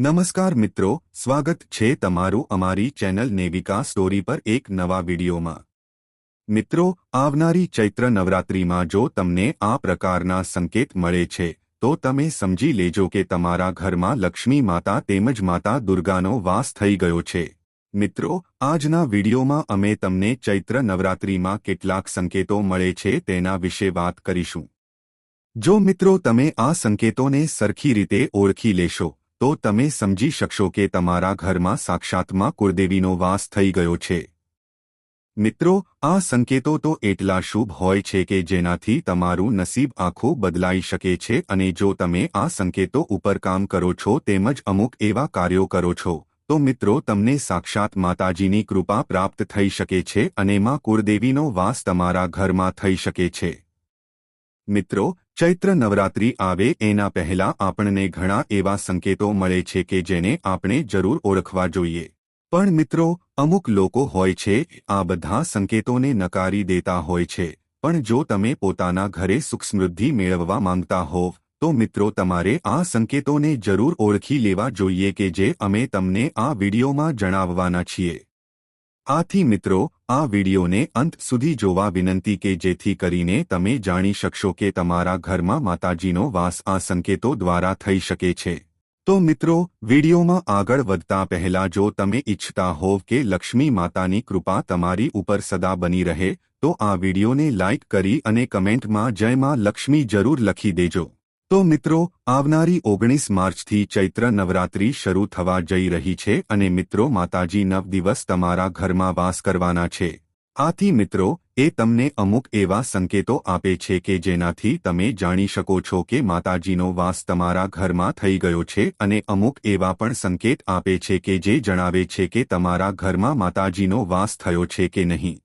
નમસ્કાર મિત્રો, સ્વાગત છે તમારું અમારી ચેનલ નેવિકા સ્ટોરી પર એક નવા વિડીયોમાં। મિત્રો, આવનારી ચૈત્ર નવરાત્રિમાં જો તમને આ પ્રકારના સંકેત મળે છે તો તમે સમજી લેજો કે તમારા ઘરમાં લક્ષ્મી માતા તેમજ માતા દુર્ગાનો વાસ થઈ ગયો છે। મિત્રો, આજના વિડીયોમાં અમે તમને ચૈત્ર નવરાત્રિમાં કેટલાક સંકેતો મળે છે તેના વિશે વાત કરીશું। જો મિત્રો તમે આ સંકેતોને સરખી રીતે ઓળખી લેશો તો તમે સમજી શકશો કે તમારા ઘરમાં સાક્ષાતમાં કુળદેવીનો વાસ થઈ ગયો છે। મિત્રો, આ સંકેતો તો એટલા શુભ હોય છે કે જેનાથી તમારું નસીબ આખું બદલાઈ શકે છે અને જો તમે આ સંકેતો ઉપર કામ કરો છો તેમજ અમુક એવા કાર્યો કરો છો તો મિત્રો તમને સાક્ષાત માતાજીની કૃપા પ્રાપ્ત થઈ શકે છે અને માં કુળદેવીનો વાસ તમારા ઘરમાં થઈ શકે છે। મિત્રો, ચૈત્ર નવરાત્રિ આવે એના પહેલા આપણને ઘણા એવા સંકેતો મળે છે કે જેને આપણે જરૂર ઓળખવા જોઈએ। પણ મિત્રો, અમુક લોકો હોય છે આ બધા સંકેતોને નકારી દેતા હોય છે। પણ જો તમે પોતાના ઘરે સુખ સમૃદ્ધિ મેળવવા માંગતા હોવ તો મિત્રો તમારે આ સંકેતોને જરૂર ઓળખી લેવા જોઈએ કે જે અમે તમને આ વિડીયોમાં જણાવવાના છીએ। આથી મિત્રો, આ વિડીયોને અંત સુધી જોવા વિનંતી કે જેથી કરીને તમે જાણી શકશો કે તમારા ઘરમાં માતાજીનો વાસ આ સંકેતો દ્વારા થઈ શકે છે। તો મિત્રો, વિડીયોમાં આગળ વધતા પહેલા જો તમે ઈચ્છતા હોવ કે લક્ષ્મી માતાની કૃપા તમારી ઉપર સદા બની રહે તો આ વિડીયોને લાઇક કરી અને કમેન્ટમાં જય માં લક્ષ્મી જરૂર લખી દેજો। તો મિત્રો, આવનારી 19 માર્ચથી ચૈત્ર નવરાત્રિ શરૂ થવા જઈ રહી છે અને મિત્રો માતાજી 9 દિવસ તમારા ઘરમાં વાસ કરવાના છે। આથી મિત્રો, એ તમને અમુક એવા સંકેતો આપે છે કે જેનાથી તમે જાણી શકો છો કે માતાજીનો વાસ તમારા ઘરમાં થઈ ગયો છે અને અમુક એવા પણ સંકેત આપે છે કે જે જણાવે છે કે તમારા ઘરમાં માતાજીનો વાસ થયો છે કે નહીં।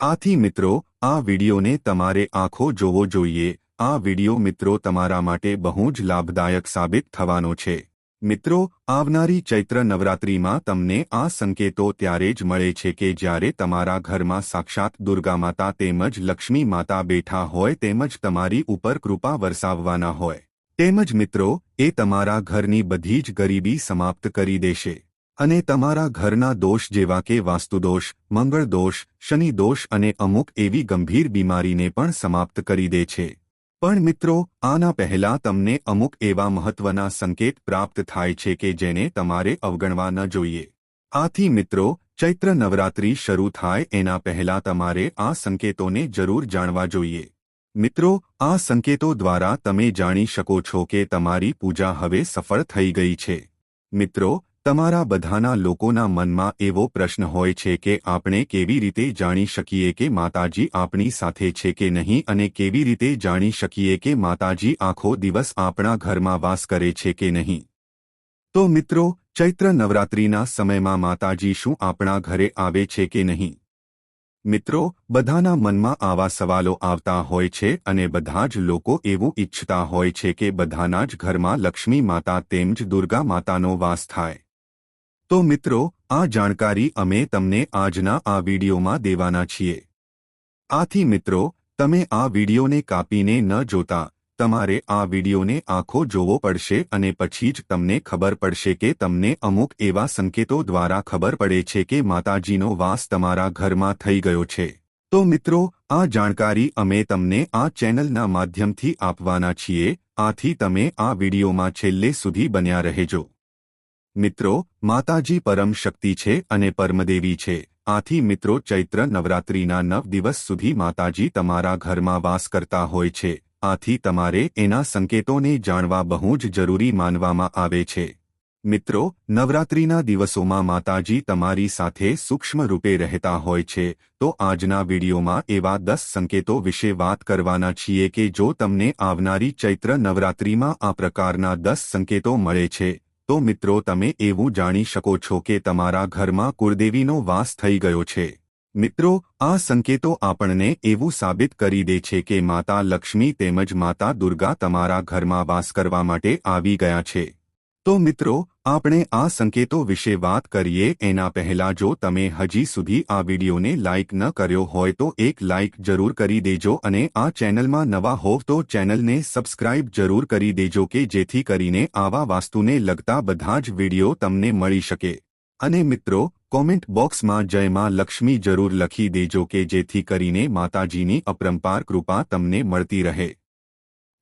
આથી મિત્રો, આ વિડીયોને તમારે આખો જોવો જોઈએ। આ વિડીયો મિત્રો તમારા માટે બહુ જ લાભદાયક સાબિત થવાનો છે। મિત્રો, આવનારી ચૈત્ર નવરાત્રિમાં તમને આ સંકેતો ત્યારે જ મળે છે કે જ્યારે તમારા ઘરમાં સાક્ષાત દુર્ગા માતા તેમજ લક્ષ્મી માતા બેઠા હોય તેમજ તમારી ઉપર કૃપા વરસાવવાના હોય। તેમજ મિત્રો, એ તમારા ઘરની બધી જ ગરીબી સમાપ્ત કરી દેશે અને તમારા ઘરના દોષ જેવા કે વાસ્તુદોષ, મંગળ દોષ, શનિ દોષ અને અમુક એવી ગંભીર બીમારીને પણ સમાપ્ત કરી દે છે। પણ મિત્રો, આના પહેલા તમને અમુક એવા મહત્વના સંકેત પ્રાપ્ત થાય છે કે જેને તમારે અવગણવા ન જોઈએ। આથી મિત્રો, ચૈત્ર નવરાત્રિ શરૂ થાય એના પહેલા તમારે આ સંકેતોને જરૂર જાણવા જોઈએ। મિત્રો, આ સંકેતો દ્વારા તમે જાણી શકો છો કે તમારી પૂજા હવે સફળ થઈ ગઈ છે। મિત્રો, તમારા બધાના લોકોના મનમાં એવો પ્રશ્ન હોય છે કે આપણે કેવી રીતે જાણી શકીએ કે માતાજી આપણી સાથે છે કે નહીં અને કેવી રીતે જાણી શકીએ કે માતાજી આખો દિવસ આપણા ઘરમાં વાસ કરે છે કે નહીં। તો મિત્રો, ચૈત્ર નવરાત્રિના સમયમાં માતાજી શું આપણા ઘરે આવે છે કે નહીં? મિત્રો, બધાના મનમાં આવા સવાલો આવતા હોય છે અને બધા જ લોકો એવું ઈચ્છતા હોય છે કે બધાના જ ઘરમાં લક્ષ્મી માતા તેમજ દુર્ગા માતાનો વાસ થાય। તો મિત્રો, આ જાણકારી અમે તમને આજના આ વિડીયોમાં દેવાના છીએ। આથી મિત્રો, તમે આ વિડીયોને કાપીને ન જોતા તમારે આ વિડીયોને આખો જોવો પડશે અને પછી જ તમને ખબર પડશે કે તમને અમુક એવા સંકેતો દ્વારા ખબર પડે છે કે માતાજીનો વાસ તમારા ઘરમાં થઈ ગયો છે। તો મિત્રો, આ જાણકારી અમે તમને આ ચેનલના માધ્યમથી આપવાના છીએ। આથી તમે આ વિડીયોમાં છેલ્લે સુધી બન્યા રહેજો। મિત્રો, માતાજી પરમ શક્તિ છે અને પરમદેવી છે। આથી મિત્રો, ચૈત્ર નવરાત્રિના 9 દિવસ સુધી માતાજી તમારા ઘરમાં વાસ કરતા હોય છે। આથી તમારે એના સંકેતોને જાણવા બહુ જ જરૂરી માનવામાં આવે છે। મિત્રો, નવરાત્રિના દિવસોમાં માતાજી તમારી સાથે સૂક્ષ્મ રૂપે રહેતા હોય છે। તો આજના વિડીયોમાં એવા 10 સંકેતો વિશે વાત કરવાના છીએ કે જો તમને આવનારી ચૈત્ર નવરાત્રિમાં આ પ્રકારના 10 સંકેતો મળે છે તો મિત્રો તમે એવું જાણી શકો છો કે તમારા ઘરમાં કુળદેવીનો વાસ થઈ ગયો છે। મિત્રો, આ સંકેતો આપણને એવું સાબિત કરી દે છે કે માતા લક્ષ્મી તેમજ માતા દુર્ગા તમારા ઘરમાં વાસ કરવા માટે આવી ગયા છે। તો મિત્રો, આપણે આ સંકેતો વિશે વાત કરીએ એના પહેલા જો તમે હજી સુધી આ વિડીયોને લાઇક ન કર્યો હોય તો એક લાઇક જરૂર કરી દેજો અને આ ચેનલમાં નવા હોવ તો ચેનલને સબસ્ક્રાઇબ જરૂર કરી દેજો કે જેથી કરીને આવા વાસ્તુને લગતા બધા જ વિડીયો તમને મળી શકે। અને મિત્રો, કોમેન્ટ બોક્સમાં જય માં લક્ષ્મી જરૂર લખી દેજો કે જેથી કરીને માતાજીની અપરંપાર કૃપા તમને મળતી રહે।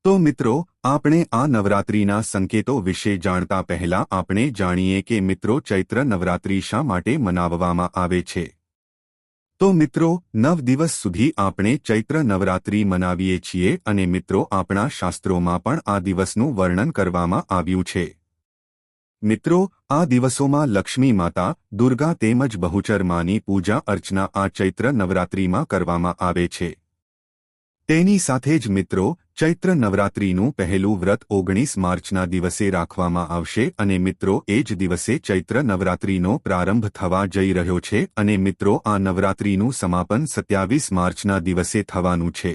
તો મિત્રો, આપણે આ નવરાત્રિના સંકેતો વિશે જાણતા પહેલા આપણે જાણીએ કે મિત્રો ચૈત્ર નવરાત્રિ શા માટે મનાવવામાં આવે છે। તો મિત્રો, 9 દિવસ સુધી આપણે ચૈત્ર નવરાત્રિ મનાવીએ છીએ અને મિત્રો આપણા શાસ્ત્રોમાં પણ આ દિવસનું વર્ણન કરવામાં આવ્યું છે। મિત્રો, આ દિવસોમાં લક્ષ્મી માતા, દુર્ગા તેમજ બહુચર માની પૂજા અર્ચના આ ચૈત્ર નવરાત્રિમાં કરવામાં આવે છે। તેની સાથે જ મિત્રો, ચૈત્ર નવરાત્રિનું પહેલું વ્રત 19 માર્ચના દિવસે રાખવામાં આવશે અને મિત્રો એ જ દિવસે ચૈત્ર નવરાત્રિનો પ્રારંભ થવા જઈ રહ્યો છે અને મિત્રો આ નવરાત્રિનું સમાપન 27 માર્ચના દિવસે થવાનું છે।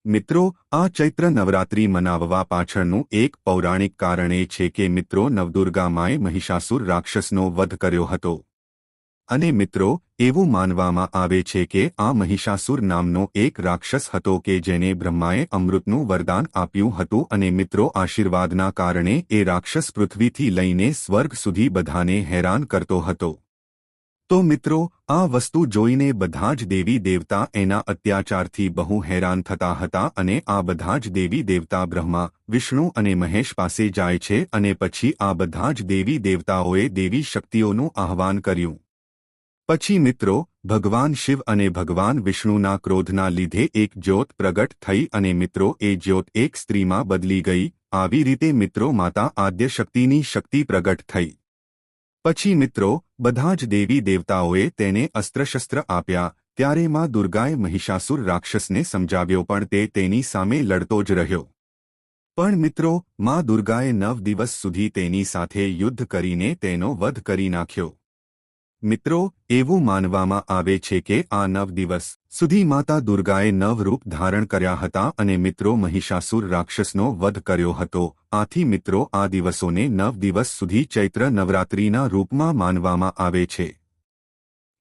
મિત્રો, આ ચૈત્ર નવરાત્રિ મનાવવા પાછળનું એક પૌરાણિક કારણ એ છે કે મિત્રો નવદુર્ગા માએ મહિષાસુર રાક્ષસનો વધ કર્યો હતો અને મિત્રો એવું માનવામાં આવે છે કે આ મહિષાસુર નામનો એક રાક્ષસ હતો કે જેને બ્રહ્માએ અમૃતનું વરદાન આપ્યું હતું અને મિત્રો આશીર્વાદના કારણે એ રાક્ષસ પૃથ્વીથી લઈને સ્વર્ગ સુધી બધાને હેરાન કરતો હતો। તો મિત્રો, આ વસ્તુ જોઈને બધા જ દેવી દેવતા એના અત્યાચારથી બહુ હેરાન થતા હતા અને આ બધા જ દેવી દેવતા બ્રહ્મા, વિષ્ણુ અને મહેશ પાસે જાય છે અને પછી આ બધા જ દેવી દેવતાઓએ દેવી શક્તિઓનું આહ્વાન કર્યું। પછી મિત્રો ભગવાન શિવ અને ભગવાન વિષ્ણુના ક્રોધના લીધે એક જ્યોત પ્રગટ થઈ અને મિત્રો એ જ્યોત એક સ્ત્રીમાં બદલી ગઈ। આવી રીતે મિત્રો માતા આદ્યશક્તિની શક્તિ પ્રગટ થઈ। પછી મિત્રો બધા જ દેવી દેવતાઓએ તેને અસ્ત્રશસ્ત્ર આપ્યા। ત્યારે માં દુર્ગાએ મહિષાસુર રાક્ષસને સમજાવ્યો પણ તે તેની સામે લડતો જ રહ્યો। પણ મિત્રો માં દુર્ગાએ 9 દિવસ સુધી તેની સાથે યુદ્ધ કરીને તેનો વધ કરી નાખ્યો। મિત્રો, એવું માનવામાં આવે છે કે આ 9 દિવસ સુધી માતા દુર્ગાએ 9 રૂપ ધારણ કર્યા હતા અને મિત્રો મહિષાસુર રાક્ષસનો વધ કર્યો હતો। આથી મિત્રો આ દિવસોને 9 દિવસ સુધી ચૈત્ર નવરાત્રિના રૂપમાં માનવામાં આવે છે।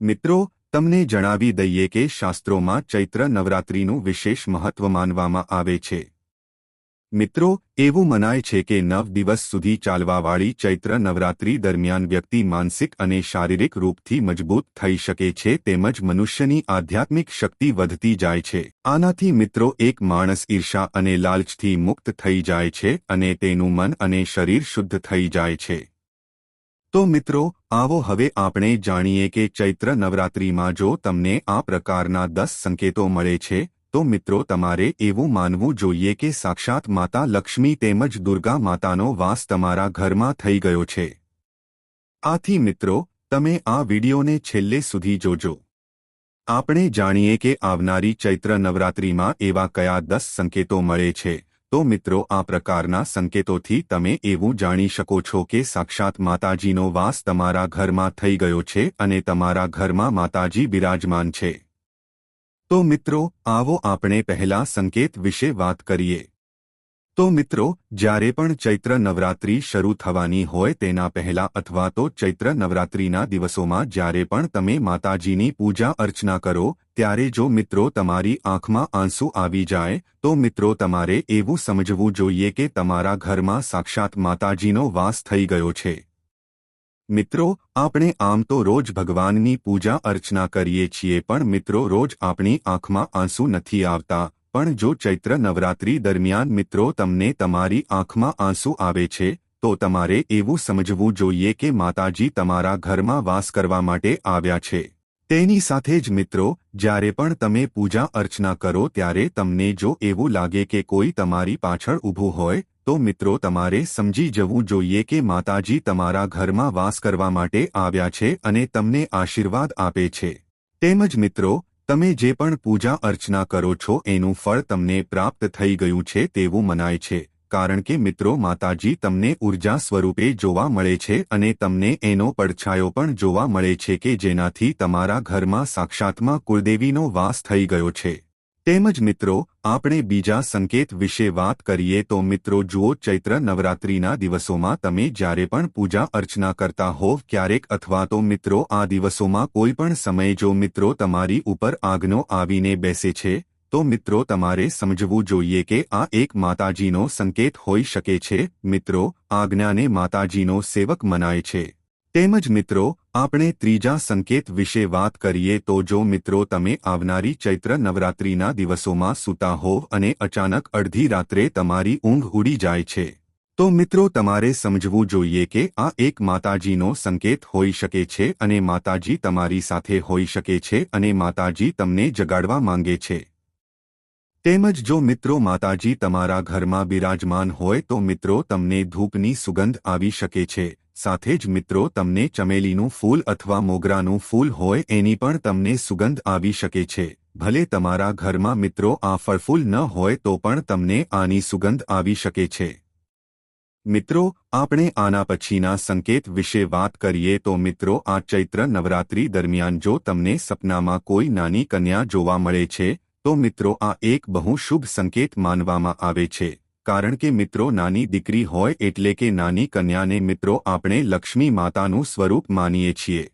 મિત્રો, તમને જણાવી દઈએ કે શાસ્ત્રોમાં ચૈત્ર નવરાત્રિનું વિશેષ મહત્વ માનવામાં આવે છે। મિત્રો, એવું મનાય છે કે 9 દિવસ સુધી ચાલવાવાળી ચૈત્ર નવરાત્રિ દરમિયાન વ્યક્તિ માનસિક અને શારીરિક રૂપથી મજબૂત થઈ શકે છે તેમજ મનુષ્યની આધ્યાત્મિક શક્તિ વધતી જાય છે। આનાથી મિત્રો એક માણસ ઈર્ષા અને લાલચથી મુક્ત થઈ જાય છે અને તેનું મન અને શરીર શુદ્ધ થઈ જાય છે। તો મિત્રો, આવો હવે આપણે જાણીએ કે ચૈત્ર નવરાત્રિમાં જો તમને આ પ્રકારના 10 સંકેતો મળે છે તો મિત્રો તમારે એવું માનવું જોઈએ કે સાક્ષાત માતા લક્ષ્મી તેમજ દુર્ગા માતાનો વાસ તમારા ઘરમાં થઈ ગયો છે। આથી મિત્રો તમે આ વિડીયોને છેલ્લે સુધી જોજો। આપણે જાણીએ કે આવનારી ચૈત્ર નવરાત્રિમાં એવા કયા 10 સંકેતો મળે છે। તો મિત્રો આ પ્રકારના સંકેતોથી તમે એવું જાણી શકો છો કે સાક્ષાત માતાજીનો વાસ તમારા ઘરમાં થઈ ગયો છે અને તમારા ઘરમાં માતાજી બિરાજમાન છે। તો મિત્રો આવો આપણે પહેલા સંકેત વિશે વાત કરીએ। તો મિત્રો જ્યારે પણ ચૈત્ર નવરાત્રિ શરૂ થવાની હોય તેના પહેલા અથવા તો ચૈત્ર નવરાત્રિના દિવસોમાં જ્યારે પણ તમે માતાજીની પૂજા અર્ચના કરો ત્યારે જો મિત્રો તમારી આંખમાં આંસુ આવી જાય તો મિત્રો તમારે એવું સમજવું જોઈએ કે તમારા ઘરમાં સાક્ષાત માતાજીનો વાસ થઈ ગયો છે। મિત્રો આપણે આમ તો રોજ ભગવાનની પૂજા અર્ચના કરીએ છીએ પણ મિત્રો રોજ આપણી આંખમાં આંસુ નથી આવતા। પણ જો ચૈત્ર નવરાત્રિ દરમિયાન મિત્રો તમને તમારી આંખમાં આંસુ આવે છે તો તમારે એવું સમજવું જોઈએ કે માતાજી તમારા ઘરમાં વાસ કરવા માટે આવ્યા છે। તેની સાથે જ મિત્રો જ્યારે પણ તમે પૂજા અર્ચના કરો ત્યારે તમને જો એવું લાગે કે કોઈ તમારી પાછળ ઊભું હોય તો મિત્રો તમારે સમજી જવું જોઈએ કે માતાજી તમારા ઘરમાં વાસ કરવા માટે આવ્યા છે અને તમને આશીર્વાદ આપે છે। તેમજ મિત્રો તમે જે પણ પૂજા અર્ચના કરો છો એનું ફળ તમને પ્રાપ્ત થઈ ગયું છે તેવું મનાય છે। કારણ કે મિત્રો માતાજી તમને ઊર્જા સ્વરૂપે જોવા મળે છે અને તમને એનો પડછાયો પણ જોવા મળે છે કે જેનાથી તમારા ઘરમાં સાક્ષાતમાં કુળદેવીનો વાસ થઈ ગયો છે। તેમજ મિત્રો આપણે બીજા સંકેત વિશે વાત કરીએ તો મિત્રો જુઓ, ચૈત્ર નવરાત્રિના દિવસોમાં તમે જ્યારે પણ પૂજા અર્ચના કરતા હોવ ક્યારેક અથવા તો મિત્રો આ દિવસોમાં કોઈ પણ સમયે જો મિત્રો તમારી ઉપર આજ્ઞો આવીને બેસે છે તો મિત્રો તમારે સમજવું જોઈએ કે આ એક માતાજીનો સંકેત હોઈ શકે છે। મિત્રો આજ્ઞાને માતાજીનો સેવક મનાય છે। તેમજ મિત્રો આપણે ત્રીજા સંકેત વિશે વાત કરીએ તો જો મિત્રો તમે આવનારી ચૈત્ર નવરાત્રિના દિવસોમાં સૂતા હોવ અને અચાનક અડધી રાત્રે તમારી ઊંઘ ઉડી જાય છે તો મિત્રો તમારે સમજવું જોઈએ કે આ એક માતાજીનો સંકેત હોઈ શકે છે અને માતાજી તમારી સાથે હોઈ શકે છે અને માતાજી તમને જગાડવા માંગે છે। તેમજ જો મિત્રો માતાજી તમારા ઘરમાં બિરાજમાન હોય તો મિત્રો તમને ધૂપની સુગંધ આવી શકે છે। સાથે જ મિત્રો તમને ચમેલીનું ફૂલ અથવા મોગરાનું ફૂલ હોય એની પણ તમને સુગંધ આવી શકે છે। ભલે તમારા ઘરમાં મિત્રો આ ફળફૂલ ન હોય તો પણ તમને આની સુગંધ આવી શકે છે। મિત્રો આપણે આના પછીના સંકેત વિશે વાત કરીએ તો મિત્રો આ ચૈત્ર નવરાત્રિ દરમિયાન જો તમને સપનામાં કોઈ નાની કન્યા જોવા મળે છે તો મિત્રો આ એક બહુ શુભ સંકેત માનવામાં આવે છે। કારણ કે મિત્રો નાની દીકરી હોય એટલે કે નાની કન્યાને મિત્રો આપણે લક્ષ્મી માતાનું સ્વરૂપ માનીએ છીએ।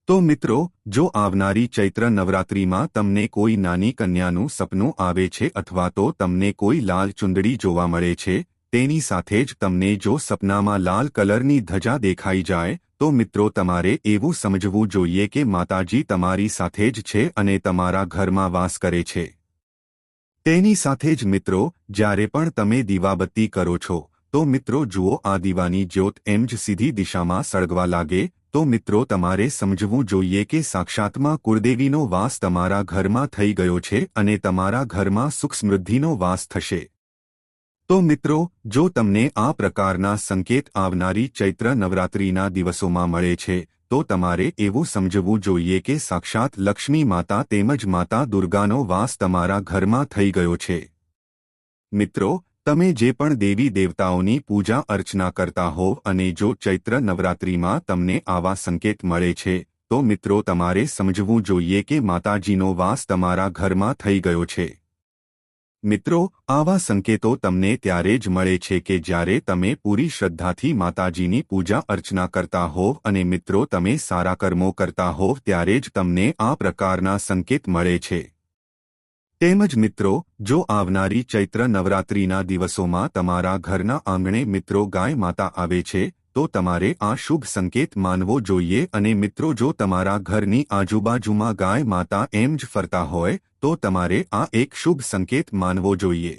તો મિત્રો જો આવનારી ચૈત્ર નવરાત્રિમાં તમને કોઈ નાની કન્યાનું સપનું આવે છે અથવા તો તમને કોઈ લાલ ચુંદડી જોવા મળે છે તેની સાથે જ તમને જો સપનામાં લાલ કલરની ધજા દેખાઈ જાય તો મિત્રો તમારે એવું સમજવું જોઈએ કે માતાજી તમારી સાથે જ છે અને તમારા ઘરમાં વાસ કરે છે। તેની સાથે જ મિત્રો જ્યારે પણ તમે દીવાબત્તી કરો છો તો મિત્રો જુઓ આ દીવાની જ્યોત એમ જ સીધી દિશામાં સળગવા લાગે તો મિત્રો તમારે સમજવું જોઈએ કે સાક્ષાતમાં કુળદેવીનો વાસ તમારા ઘરમાં થઈ ગયો છે અને તમારા ઘરમાં સુખ સમૃદ્ધિનો વાસ થશે। તો મિત્રો જો તમને આ પ્રકારના સંકેત આવનારી ચૈત્ર નવરાત્રિના દિવસોમાં મળે છે તો તમારે એવું સમજવું જોઈએ કે સાક્ષાત લક્ષ્મી માતા તેમજ માતા દુર્ગાનો વાસ તમારા ઘરમાં થઈ ગયો છે। મિત્રો તમે જે પણ દેવી દેવતાઓની પૂજા અર્ચના કરતા હોવ અને જો ચૈત્ર નવરાત્રિમાં તમને આવા સંકેત મળે છે તો મિત્રો તમારે સમજવું જોઈએ કે માતાજીનો વાસ તમારા ઘરમાં થઈ ગયો છે। મિત્રો આવા સંકેતો તમને ત્યારે જ મળે છે કે જ્યારે તમે પૂરી શ્રદ્ધાથી માતાજીની પૂજા અર્ચના કરતા હોવ અને મિત્રો તમે સારા કર્મો કરતા હોવ ત્યારે જ તમને આ પ્રકારના સંકેત મળે છે। તેમજ મિત્રો જો આવનારી ચૈત્ર નવરાત્રિના દિવસોમાં તમારા ઘરના આંગણે મિત્રો ગાય માતા આવે છે તો તમારે આ શુભ સંકેત માનવો જોઈએ અને મિત્રો જો તમારા ઘરની આજુબાજુમાં ગાય માતા એમ જ ફરતા હોય તો તમારે આ એક શુભ સંકેત માનવો જોઈએ।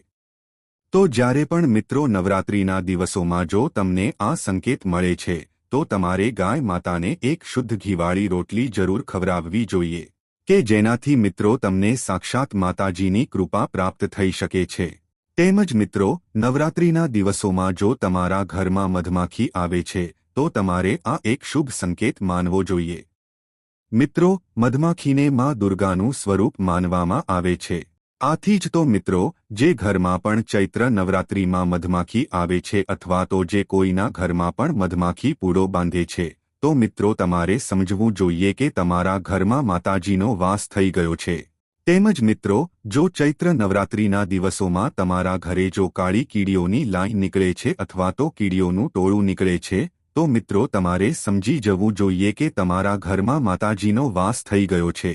તો જ્યારે પણ મિત્રો નવરાત્રિના દિવસોમાં જો તમને આ સંકેત મળે છે તો તમારે ગાય માતાને એક શુદ્ધ ઘીવાળી રોટલી જરૂર ખવડાવવી જોઈએ કે જેનાથી મિત્રો તમને સાક્ષાત માતાજીની કૃપા પ્રાપ્ત થઈ શકે છે। તેમજ મિત્રો નવરાત્રિના દિવસોમાં જો તમારા ઘરમાં મધમાખી આવે છે તો તમારે આ એક શુભ સંકેત માનવો જોઈએ। મિત્રો મધમાખીને માં દુર્ગાનું સ્વરૂપ માનવામાં આવે છે। આથી જ તો મિત્રો જે ઘરમાં પણ ચૈત્ર નવરાત્રિમાં મધમાખી આવે છે અથવા તો જે કોઈના ઘરમાં પણ મધમાખી પૂડો બાંધે છે તો મિત્રો તમારે સમજવું જોઈએ કે તમારા ઘરમાં માતાજીનો વાસ થઈ ગયો છે। તેમજ મિત્રો જો ચૈત્ર નવરાત્રિના દિવસોમાં તમારા ઘરે જો કાળી કીડીઓની લાઈન નીકળે છે અથવા તો કીડીઓનું ટોળું નીકળે છે તો મિત્રો તમારે સમજી જવું જોઈએ કે તમારા ઘરમાં માતાજીનો વાસ થઈ ગયો છે।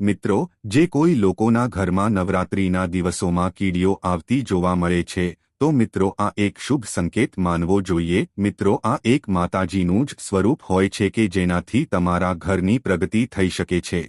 મિત્રો જે કોઈ લોકોના ઘરમાં નવરાત્રિના દિવસોમાં કીડીઓ આવતી જોવા મળે છે તો મિત્રો આ એક શુભ સંકેત માનવો જોઈએ। મિત્રો આ એક માતાજીનું જ સ્વરૂપ હોય છે કે જેનાથી તમારા ઘરની પ્રગતિ થઈ શકે છે।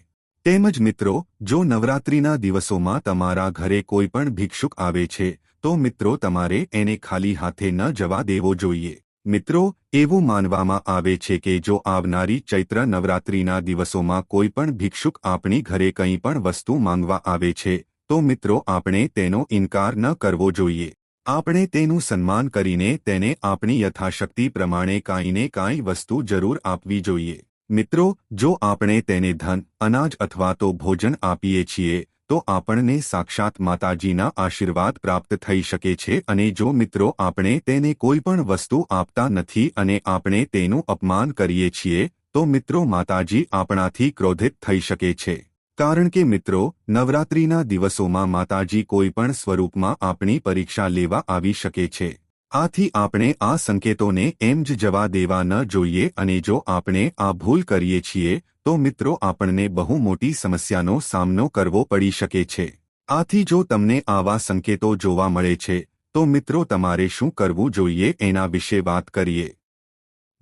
તેમજ મિત્રો જો નવરાત્રિના દિવસોમાં તમારા ઘરે કોઈ પણ ભિક્ષુક આવે છે તો મિત્રો તમારે એને ખાલી હાથે ન જવા દેવો જોઈએ। મિત્રો એવું માનવામાં આવે છે કે જો આવનારી ચૈત્ર નવરાત્રિના દિવસોમાં કોઈ પણ ભિક્ષુક આપણી ઘરે કંઈ પણ વસ્તુ માંગવા આવે છે તો મિત્રો આપણે તેનો ઇનકાર ન કરવો જોઈએ। આપણે તેનું સન્માન કરીને તેને આપણી યથાશક્તિ પ્રમાણે કાંઈ ને કાંઈ વસ્તુ જરૂર આપવી જોઈએ। મિત્રો જો આપણે તેને ધન અનાજ અથવા તો ભોજન આપીએ છીએ તો આપણને સાક્ષાત માતાજીના આશીર્વાદ પ્રાપ્ત થઈ શકે છે અને જો મિત્રો આપણે તેને કોઈ પણ વસ્તુ આપતા નથી અને આપણે તેનું અપમાન કરીએ છીએ તો મિત્રો માતાજી આપણાથી ક્રોધિત થઈ શકે છે। કારણ કે મિત્રો નવરાત્રિના દિવસોમાં માતાજી કોઈપણ સ્વરૂપમાં આપણી પરીક્ષા લેવા આવી શકે છે. આથી આપણે આ સંકેતોને એમ જ જવા દેવા ન જોઈએ અને જો આપણે આ ભૂલ કરીએ છીએ તો મિત્રો આપણને બહુ મોટી સમસ્યાનો સામનો કરવો પડી શકે છે. આથી જો તમને આવા સંકેતો જોવા મળે છે તો મિત્રો તમારે શું કરવું જોઈએ એના વિશે વાત કરીએ.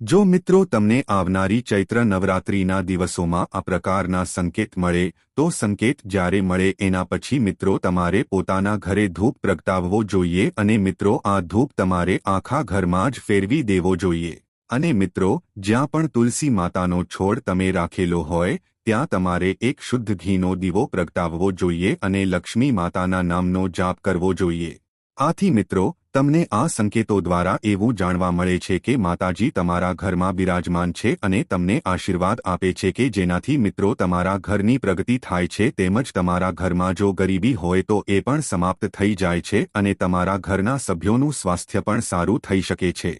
જો મિત્રો તમને આવનારી ચૈત્ર નવરાત્રિના દિવસોમાં આ પ્રકારના સંકેત મળે તો સંકેત જ્યારે મળે એના પછી મિત્રો તમારે પોતાના ઘરે ધૂપ પ્રગટાવવો જોઈએ અને મિત્રો આ ધૂપ તમારે આખા ઘરમાં જ ફેરવી દેવો જોઈએ. અને મિત્રો જ્યાં પણ તુલસી માતાનો છોડ તમે રાખેલો હોય ત્યાં તમારે એક શુદ્ધ ઘીનો દીવો પ્રગટાવવો જોઈએ અને લક્ષ્મી માતાના નામનો જાપ કરવો જોઈએ. આથી મિત્રો તમને આ સંકેતો દ્વારા એવું જાણવા મળે છે કે માતાજી તમારા ઘરમાં બિરાજમાન છે અને તમને આશીર્વાદ આપે છે કે જેનાથી મિત્રો તમારા ઘરની પ્રગતિ થાય છે તેમજ તમારા ઘરમાં જો ગરીબી હોય તો એ પણ સમાપ્ત થઈ જાય છે અને તમારા ઘરના સભ્યોનું સ્વાસ્થ્ય પણ સારું થઈ શકે છે.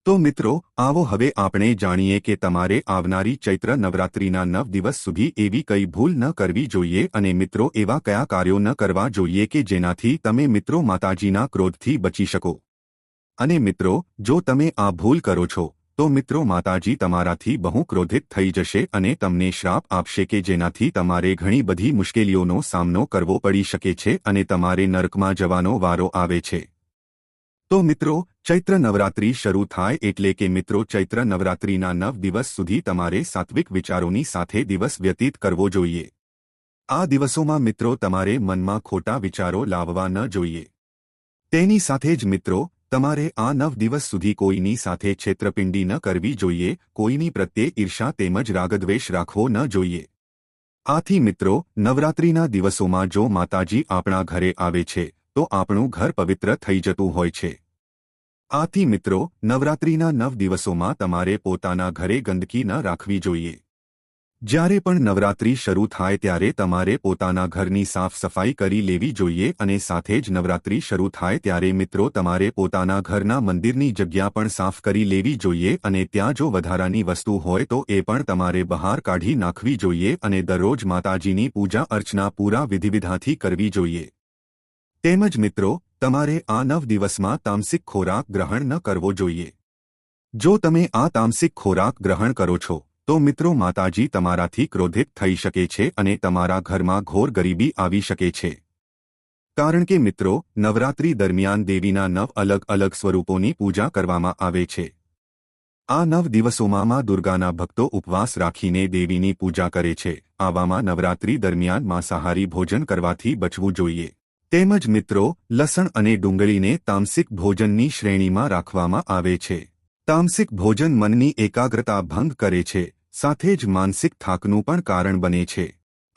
તો મિત્રો આવો હવે આપણે જાણીએ કે તમારે આવનારી ચૈત્ર નવરાત્રિના 9 દિવસ સુધી એવી કઈ ભૂલ ન કરવી જોઈએ અને મિત્રો એવા કયા કાર્યો ન કરવા જોઈએ કે જેનાથી તમે મિત્રો માતાજીના ક્રોધથી બચી શકો. અને મિત્રો જો તમે આ ભૂલ કરો છો તો મિત્રો માતાજી તમારાથી બહુ ક્રોધિત થઈ જશે અને તમને શ્રાપ આપશે કે જેનાથી તમારે ઘણી બધી મુશ્કેલીઓનો સામનો કરવો પડી શકે છે અને તમારે નરકમાં જવાનો વારો આવે છે. તો મિત્રો ચૈત્ર નવરાત્રિ શરૂ થાય એટલે કે મિત્રો ચૈત્ર નવરાત્રિના 9 દિવસ સુધી તમારે સાત્વિક વિચારોની સાથે દિવસ વ્યતીત કરવો જોઈએ. આ દિવસોમાં મિત્રો તમારે મનમાં ખોટા વિચારો લાવવા ન જોઈએ. તેની સાથે જ મિત્રો તમારે આ 9 દિવસ સુધી કોઈની સાથે છેતરપિંડી ન કરવી જોઈએ, કોઈની પ્રત્યે ઈર્ષા તેમજ રાગદ્વેષ રાખવો ન જોઈએ. આથી મિત્રો નવરાત્રિના દિવસોમાં જો માતાજી આપણા ઘરે આવે છે તો આપણું ઘર પવિત્ર થઈ જતું હોય છે. આથી મિત્રો નવરાત્રિના 9 દિવસોમાં તમારે પોતાના ઘરે ગંદકી ન રાખવી જોઈએ. જ્યારે પણ નવરાત્રિ શરૂ થાય ત્યારે તમારે પોતાના ઘરની સાફ સફાઈ કરી લેવી જોઈએ અને સાથે જ નવરાત્રિ શરૂ થાય ત્યારે મિત્રો તમારે પોતાના ઘરના મંદિરની જગ્યા પણ સાફ કરી લેવી જોઈએ અને ત્યાં જો વધારાની વસ્તુ હોય તો એ પણ તમારે બહાર કાઢી નાખવી જોઈએ અને દરરોજ માતાજીની પૂજા અર્ચના પૂરા વિધિવિધાનથી કરવી જોઈએ. તેમજ મિત્રો તમારે આ 9 દિવસમાં તામસિક ખોરાક ગ્રહણ ન કરવો જોઈએ. જો તમે આ તામસિક ખોરાક ગ્રહણ કરો છો તો મિત્રો માતાજી તમારાથી ક્રોધિત થઈ શકે છે અને તમારા ઘરમાં ઘોર ગરીબી આવી શકે છે. કારણ કે મિત્રો નવરાત્રિ દરમિયાન દેવીના 9 અલગ અલગ સ્વરૂપોની પૂજા કરવામાં આવે છે. આ 9 દિવસોમાં મા દુર્ગાના ભક્તો ઉપવાસ રાખીને દેવીની પૂજા કરે છે. આવામાં નવરાત્રિ દરમિયાન માંસાહારી ભોજન કરવાથી બચવું જોઈએ. તેમજ મિત્રો લસણ અને ડુંગળીને તામસિક ભોજનની શ્રેણીમાં રાખવામાં આવે છે. તામસિક ભોજન મનની એકાગ્રતા ભંગ કરે છે, સાથે જ માનસિક થાકનું પણ કારણ બને છે.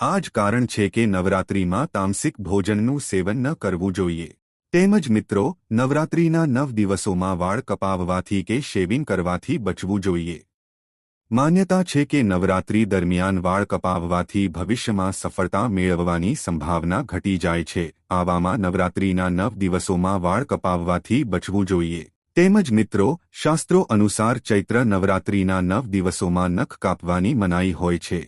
આ જ કારણ છે કે નવરાત્રિમાં તામસિક ભોજનનું સેવન ન કરવું જોઈએ. તેમજ મિત્રો નવરાત્રિના 9 દિવસોમાં વાળ કપાવવાથી કે શેવિંગ કરવાથી બચવું જોઈએ. માન્યતા છે કે નવરાત્રિ દરમિયાન વાળ કપાવવાથી ભવિષ્યમાં સફળતા મેળવવાની સંભાવના ઘટી જાય છે. આવામાં નવરાત્રિના 9 દિવસોમાં વાળ કપાવવાથી બચવું જોઈએ. તેમજ મિત્રો શાસ્ત્રો અનુસાર ચૈત્ર નવરાત્રિના 9 દિવસોમાં નખ કાપવાની મનાઈ હોય છે.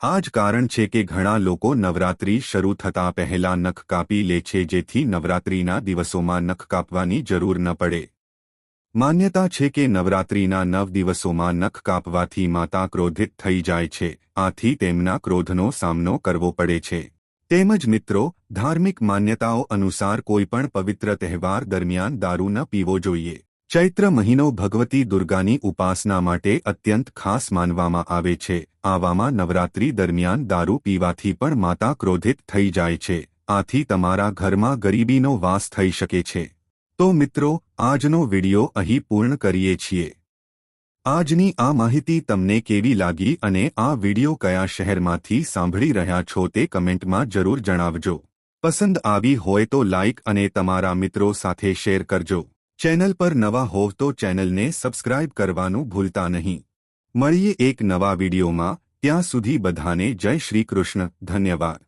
આ જ કારણ છે કે ઘણા લોકો નવરાત્રિ શરૂ થતાં પહેલા નખ કાપી લે છે જેથી નવરાત્રિના દિવસોમાં નખ કાપવાની જરૂર ન પડે. માન્યતા છે કે નવરાત્રિના 9 દિવસોમાં નખ કાપવાથી માતા ક્રોધિત થઈ જાય છે, આથી તેમના ક્રોધનો સામનો કરવો પડે છે. તેમજ મિત્રો ધાર્મિક માન્યતાઓ અનુસાર કોઈપણ પવિત્ર તહેવાર દરમિયાન દારૂ ન પીવો જોઈએ. ચૈત્ર મહિનો ભગવતી દુર્ગાની ઉપાસના માટે અત્યંત ખાસ માનવામાં આવે છે. આવામાં નવરાત્રિ દરમિયાન દારૂ પીવાથી પણ માતા ક્રોધિત થઈ જાય છે. આથી તમારા ઘરમાં ગરીબીનો વાસ થઈ શકે છે. તો મિત્રો આજનો વિડિયો અહીં પૂર્ણ કરીએ છીએ. આજની આ માહિતી તમને કેવી લાગી અને આ વિડિયો કયા શહેરમાંથી સાંભળી રહ્યા છો તે કમેન્ટમાં જરૂર જણાવજો. પસંદ આવી હોય તો લાઇક અને તમારા મિત્રો સાથે શેર કરજો. ચેનલ પર નવા હોવ તો ચેનલને સબસ્ક્રાઇબ કરવાનું ભૂલતા નહીં. મળીએ એક નવા વિડિયોમાં. ત્યાં સુધી બધાને જય શ્રી કૃષ્ણ. ધન્યવાદ.